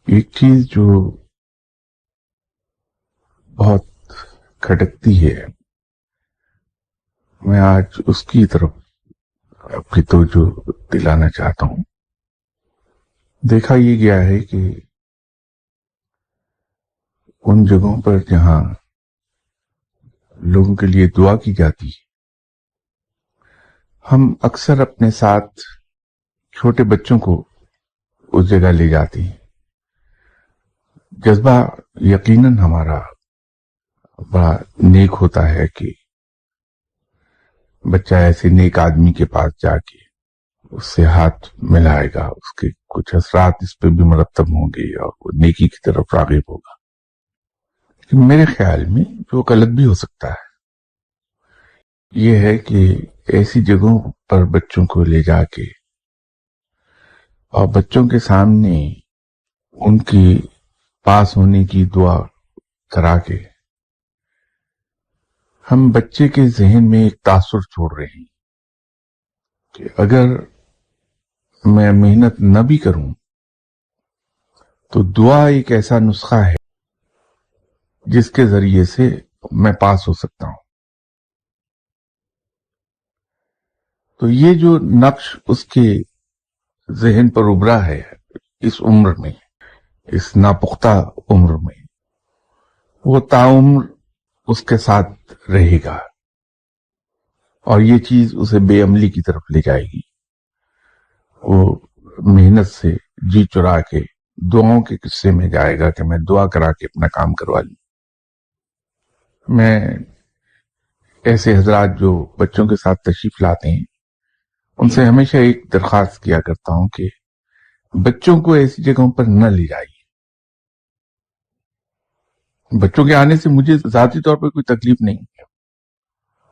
ایک چیز جو بہت کھٹکتی ہے، میں آج اس کی طرف آپ کی توجہ دلانا چاہتا ہوں۔ دیکھا یہ گیا ہے کہ ان جگہوں پر جہاں لوگوں کے لیے دعا کی جاتی ہے، ہم اکثر اپنے ساتھ چھوٹے بچوں کو اس جگہ لے جاتے ہیں۔ جذبہ یقیناً ہمارا بڑا نیک ہوتا ہے کہ بچہ ایسے نیک آدمی کے پاس جا کے اس سے ہاتھ ملائے گا، اس کے کچھ اثرات اس پہ بھی مرتب ہوں گے اور وہ نیکی کی طرف راغب ہوگا۔ لیکن میرے خیال میں جو غلط بھی ہو سکتا ہے یہ ہے کہ ایسی جگہوں پر بچوں کو لے جا کے اور بچوں کے سامنے ان کی پاس ہونے کی دعا کرا کے ہم بچے کے ذہن میں ایک تاثر چھوڑ رہے ہیں کہ اگر میں محنت نہ بھی کروں تو دعا ایک ایسا نسخہ ہے جس کے ذریعے سے میں پاس ہو سکتا ہوں۔ تو یہ جو نقش اس کے ذہن پر ابھرا ہے اس عمر میں، اس ناپختہ عمر میں، وہ تاعمر اس کے ساتھ رہے گا اور یہ چیز اسے بے عملی کی طرف لے جائے گی۔ وہ محنت سے جی چرا کے دعاؤں کے قصے میں جائے گا کہ میں دعا کرا کے اپنا کام کروا لوں۔ میں ایسے حضرات جو بچوں کے ساتھ تشریف لاتے ہیں ان سے ہمیشہ ایک درخواست کیا کرتا ہوں کہ بچوں کو ایسی جگہوں پر نہ لے جائیے۔ بچوں کے آنے سے مجھے ذاتی طور پر کوئی تکلیف نہیں ہے،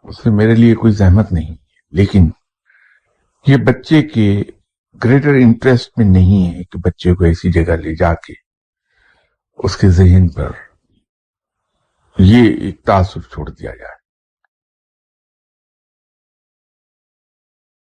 اس سے میرے لیے کوئی زحمت نہیں، لیکن یہ بچے کے گریٹر انٹرسٹ میں نہیں ہے کہ بچے کو ایسی جگہ لے جا کے اس کے ذہن پر یہ ایک تاثر چھوڑ دیا جائے۔